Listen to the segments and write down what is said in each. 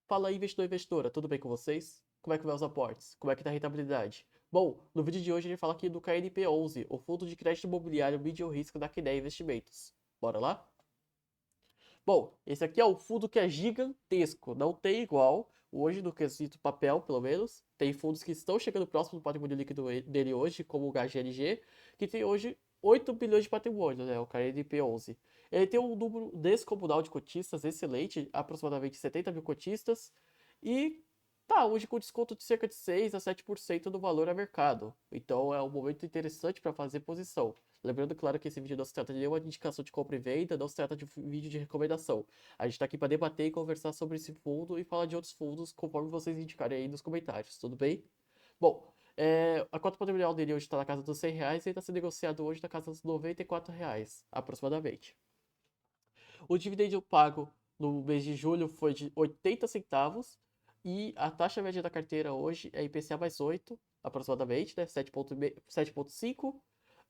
Fala aí, investidor e investidora, tudo bem com vocês? Como é que vai os aportes? Como é que tá a rentabilidade? Bom, no vídeo de hoje a gente fala aqui do KNP11, o Fundo de Crédito Imobiliário Medium Risco da Quineia Investimentos. Bora lá? Bom, esse aqui é o fundo que é gigantesco, não tem igual, hoje no quesito papel, pelo menos. Tem fundos que estão chegando próximo do patrimônio líquido dele hoje, como o HGLG, que tem hoje 8 bilhões de patrimônio, né, o KNP11. Ele tem um número descomunal de cotistas excelente, aproximadamente 70 mil cotistas, e tá hoje com desconto de cerca de 6 a 7% do valor a mercado. Então é um momento interessante para fazer posição. Lembrando, claro, que esse vídeo não se trata de nenhuma indicação de compra e venda, não se trata de um vídeo de recomendação. A gente está aqui para debater e conversar sobre esse fundo e falar de outros fundos conforme vocês indicarem aí nos comentários, tudo bem? Bom, a cota patrimonial dele hoje está na casa dos R$ 100 e está sendo negociado hoje na casa dos R$ 94, aproximadamente. O dividendo pago no mês de julho foi de 80 centavos e a taxa média da carteira hoje é IPCA mais 8, aproximadamente, né? 7,5.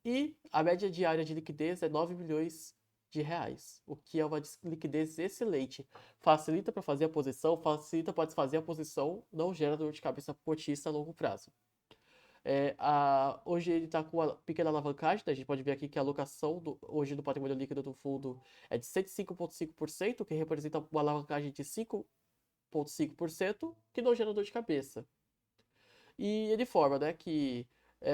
E a média diária de liquidez é 9 milhões de reais, o que é uma liquidez excelente. Facilita para fazer a posição, facilita para desfazer a posição, não gera dor de cabeça cotista a longo prazo. Hoje ele está com uma pequena alavancagem, né? A gente pode ver aqui que a alocação hoje do patrimônio líquido do fundo é de 105,5%, que representa uma alavancagem de 5,5%, que não gera dor de cabeça. E ele informa, né, que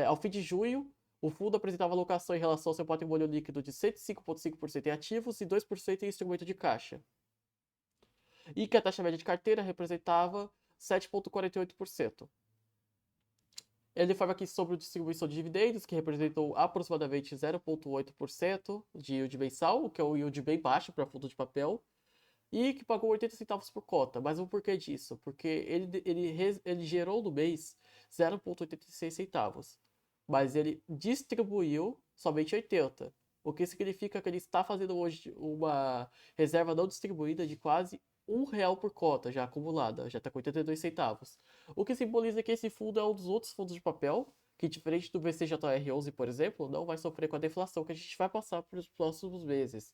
ao fim de junho, o fundo apresentava alocação em relação ao seu patrimônio líquido de 105,5% em ativos e 2% em instrumento de caixa. E que a taxa média de carteira representava 7,48%. Ele informa aqui sobre a distribuição de dividendos, que representou aproximadamente 0,8% de yield mensal, o que é um yield bem baixo para fundo de papel, e que pagou 80 centavos por cota. Mas o porquê disso? Porque ele gerou no mês 0,86 centavos, mas ele distribuiu somente 80, o que significa que ele está fazendo hoje uma reserva não distribuída de quase R$ 1 por cota, já acumulada, já está com 82 centavos. O que simboliza que esse fundo é um dos outros fundos de papel, que diferente do BCJR11, por exemplo, não vai sofrer com a deflação que a gente vai passar para os próximos meses.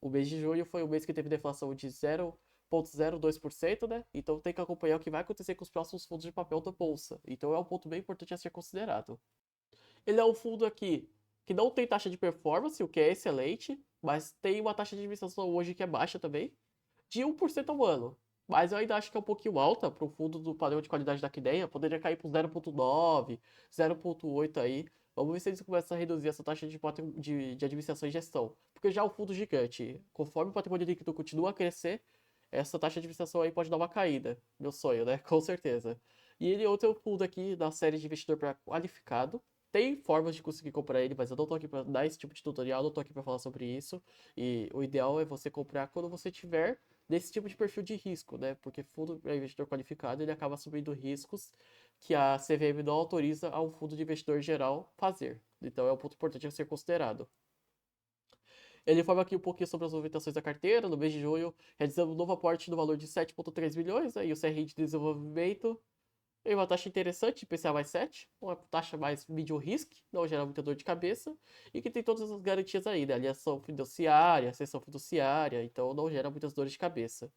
O mês de junho foi o mês que teve deflação de 0,02%, né? Então tem que acompanhar o que vai acontecer com os próximos fundos de papel da bolsa. Então é um ponto bem importante a ser considerado. Ele é um fundo aqui que não tem taxa de performance, o que é excelente, mas tem uma taxa de administração hoje que é baixa também, de 1% ao ano. Mas eu ainda acho que é um pouquinho alta para o fundo do padrão de qualidade da Quineia. Poderia cair para 0,9, 0,8 aí. Vamos ver se eles começam a reduzir essa taxa de administração e gestão. Porque já o fundo gigante, conforme o patrimônio líquido continua a crescer, essa taxa de administração aí pode dar uma caída. Meu sonho, né? Com certeza. E ele é outro fundo aqui da série de investidor para qualificado. Tem formas de conseguir comprar ele, mas eu não tô aqui para dar esse tipo de tutorial, não tô aqui para falar sobre isso. E o ideal é você comprar quando você tiver desse tipo de perfil de risco, né? Porque fundo para investidor qualificado ele acaba assumindo riscos que a CVM não autoriza ao fundo de investidor geral fazer. Então é um ponto importante a ser considerado. Ele informa aqui um pouquinho sobre as movimentações da carteira. No mês de junho, realizamos um novo aporte no valor de 7,3 milhões, aí o CRI de desenvolvimento. E uma taxa interessante, IPCA mais 7, uma taxa mais medium risk, não gera muita dor de cabeça, e que tem todas as garantias aí, né? Aliação fiduciária, cessão fiduciária, então não gera muitas dores de cabeça.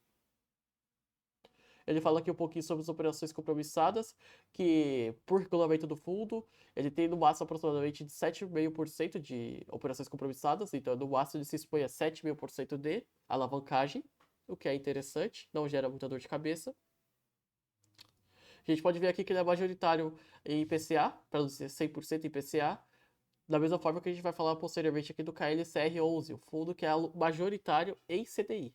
Ele fala aqui um pouquinho sobre as operações compromissadas, que por regulamento do fundo, ele tem no máximo aproximadamente de 7,5% de operações compromissadas, então no máximo ele se expõe a 7,5% de alavancagem, o que é interessante, não gera muita dor de cabeça. A gente pode ver aqui que ele é majoritário em IPCA, para não dizer 100% IPCA, da mesma forma que a gente vai falar posteriormente aqui do KLCR11, o fundo que é majoritário em CDI.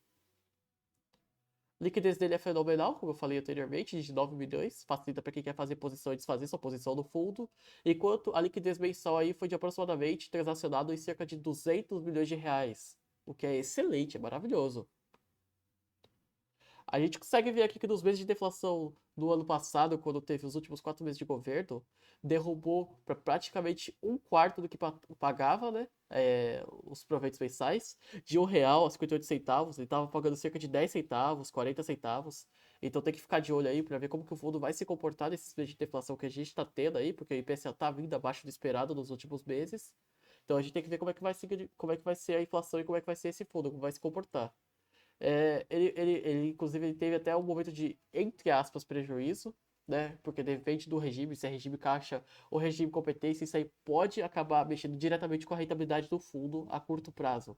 A liquidez dele é fenomenal, como eu falei anteriormente, de 9 milhões, facilita para quem quer fazer posição e desfazer sua posição no fundo, enquanto a liquidez mensal aí foi de aproximadamente transacionado em cerca de 200 milhões de reais, o que é excelente, é maravilhoso. A gente consegue ver aqui que nos meses de deflação do ano passado, quando teve os últimos 4 meses de governo, derrubou para praticamente um quarto do que pagava, né? Os proveitos mensais, de R$ 1 a 58 centavos. Ele estava pagando cerca de 10 centavos, 40 centavos. Então tem que ficar de olho aí para ver como que o fundo vai se comportar nesses meses de deflação que a gente está tendo aí, porque o IPCA está vindo abaixo do esperado nos últimos meses. Então a gente tem que ver como é que vai ser a inflação e como é que vai ser esse fundo, como vai se comportar. Inclusive, ele teve até um momento de, entre aspas, prejuízo, né? Porque depende do regime, se é regime caixa ou regime competência, isso aí pode acabar mexendo diretamente com a rentabilidade do fundo a curto prazo.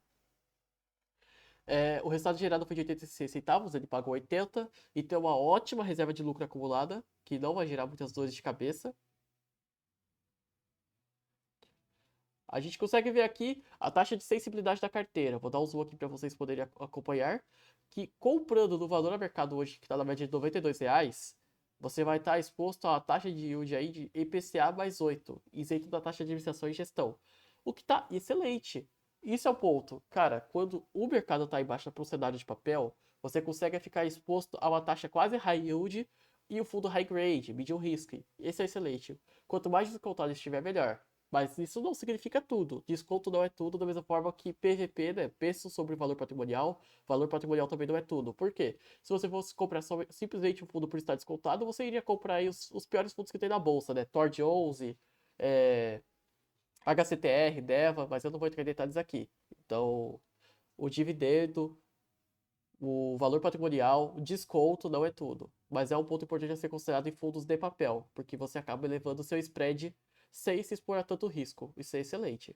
O resultado gerado foi de 86 centavos, ele pagou 80 e tem uma ótima reserva de lucro acumulada, que não vai gerar muitas dores de cabeça. A gente consegue ver aqui a taxa de sensibilidade da carteira. Vou dar um zoom aqui para vocês poderem acompanhar. Que comprando no valor a mercado hoje, que está na média de R$ 92, você vai estar exposto a uma taxa de yield aí de IPCA mais 8, isento da taxa de administração e gestão. O que está excelente. Isso é o ponto. Cara, quando o mercado está embaixo para um cenário de papel, você consegue ficar exposto a uma taxa quase high yield e o fundo high grade, medium risk. Esse é excelente. Quanto mais descontado estiver, melhor. Mas isso não significa tudo. Desconto não é tudo, da mesma forma que PVP, né? Preço sobre valor patrimonial também não é tudo. Por quê? Se você fosse comprar simplesmente um fundo por estar descontado, você iria comprar aí os piores fundos que tem na bolsa, né? Tord 11, HCTR, DEVA, mas eu não vou entrar em detalhes aqui. Então, o dividendo, o valor patrimonial, o desconto não é tudo. Mas é um ponto importante a ser considerado em fundos de papel, porque você acaba elevando o seu spread sem se expor a tanto risco. Isso é excelente.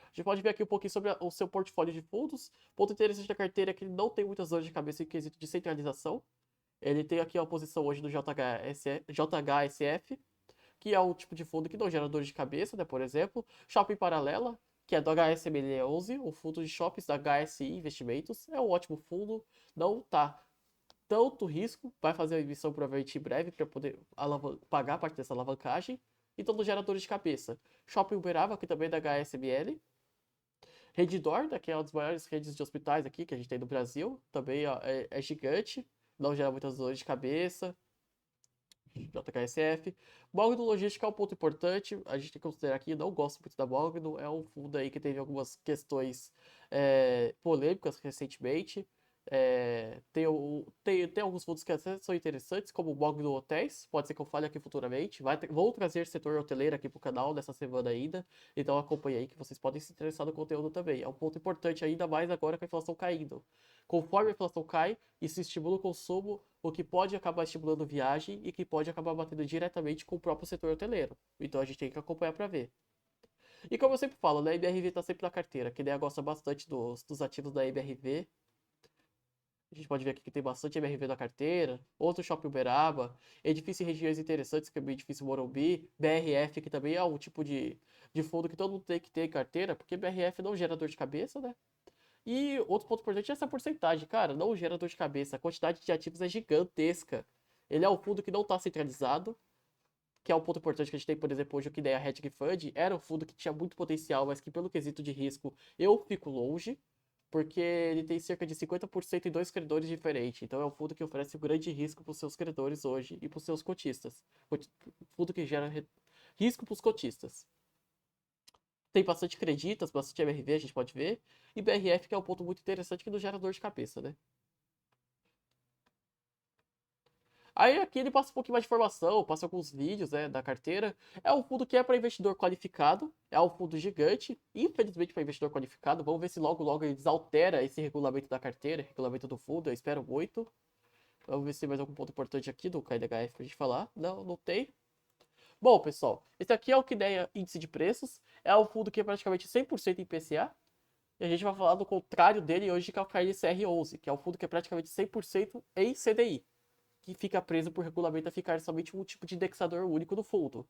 A gente pode ver aqui um pouquinho sobre o seu portfólio de fundos. Ponto interessante da carteira é que ele não tem muitas dores de cabeça em quesito de centralização. Ele tem aqui a posição hoje do JHSF, que é o tipo de fundo que não gera dor de cabeça, né? Por exemplo, Shopping Paralela, que é do HSML11, o fundo de shoppings da HSI Investimentos. É um ótimo fundo, não tá tanto risco, vai fazer a emissão provavelmente em breve para poder pagar parte dessa alavancagem. Então não gera dor de cabeça. Shopping Uberaba, que também é da HSML. Redditor, que é uma das maiores redes de hospitais aqui que a gente tem no Brasil, também ó, é gigante, não gera muitas dores de cabeça. JKSF. Mogno Logística é um ponto importante, a gente tem que considerar aqui, não gosto muito da Mogno, é um fundo aí que teve algumas questões polêmicas recentemente. Tem alguns fundos que até são interessantes, como o Mogno Hotéis, pode ser que eu fale aqui futuramente. Vou trazer setor hoteleiro aqui pro canal nessa semana ainda, então acompanhe aí que vocês podem se interessar no conteúdo também. É um ponto importante ainda mais agora com a inflação caindo. Conforme a inflação cai, isso estimula o consumo, o que pode acabar estimulando viagem e que pode acabar batendo diretamente com o próprio setor hoteleiro. Então a gente tem que acompanhar para ver. E como eu sempre falo, né, a MRV está sempre na carteira. Quem gosta bastante dos ativos da MRV. A gente pode ver aqui que tem bastante MRV na carteira. Outro Shopping Uberaba. Edifício em regiões interessantes, que é o Edifício Morumbi. BRF, que também é um tipo de fundo que todo mundo tem que ter em carteira, porque BRF não gera dor de cabeça, né? E outro ponto importante é essa porcentagem, cara, não gera dor de cabeça. A quantidade de ativos é gigantesca. Ele é um fundo que não está centralizado, que é um ponto importante que a gente tem, por exemplo, hoje o que ideia Hedge Fund. Era um fundo que tinha muito potencial, mas que pelo quesito de risco eu fico longe, porque ele tem cerca de 50% em dois credores diferentes. Então é um fundo que oferece um grande risco para os seus credores hoje e para os seus cotistas. Fundo que gera risco para os cotistas. Tem bastante creditas, bastante MRV, a gente pode ver. E BRF, que é um ponto muito interessante que não gera dor de cabeça, né? Aí aqui ele passa um pouquinho mais de informação, passa alguns vídeos, né, da carteira. É um fundo que é para investidor qualificado, é um fundo gigante, infelizmente para investidor qualificado. Vamos ver se logo logo eles alteram esse regulamento da carteira, regulamento do fundo, eu espero muito. Vamos ver se tem mais algum ponto importante aqui do KNHF pra gente falar. Não, não tem. Bom, pessoal, esse aqui é o KINEA Índice de Preços. É um fundo que é praticamente 100% em IPCA. E a gente vai falar do contrário dele hoje, que é o KNCR11, que é um fundo que é praticamente 100% em CDI, que fica preso por regulamento a ficar somente um tipo de indexador único do fundo.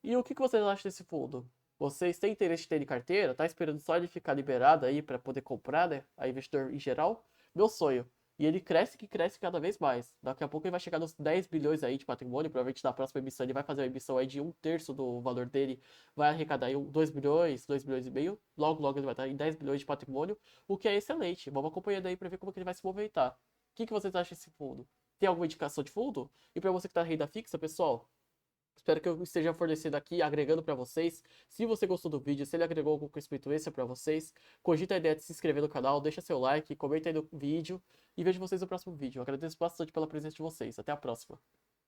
E o que vocês acham desse fundo? Vocês têm interesse em ter de carteira? Tá esperando só ele ficar liberado aí para poder comprar, né? A investidor em geral? Meu sonho. E ele cresce que cresce cada vez mais. Daqui a pouco ele vai chegar nos 10 bilhões aí de patrimônio. Provavelmente na próxima emissão ele vai fazer uma emissão aí de um terço do valor dele. Vai arrecadar aí 2 bilhões, 2 bilhões e meio. Logo, logo ele vai estar em 10 bilhões de patrimônio. O que é excelente. Vamos acompanhando aí para ver como que ele vai se movimentar. O que vocês acham desse fundo? Tem alguma indicação de fundo? E para você que está na renda fixa, pessoal, espero que eu esteja fornecendo aqui, agregando para vocês. Se você gostou do vídeo, se ele agregou algum conhecimento extra para vocês, cogita a ideia de se inscrever no canal, deixa seu like, comenta aí no vídeo e vejo vocês no próximo vídeo. Eu agradeço bastante pela presença de vocês. Até a próxima.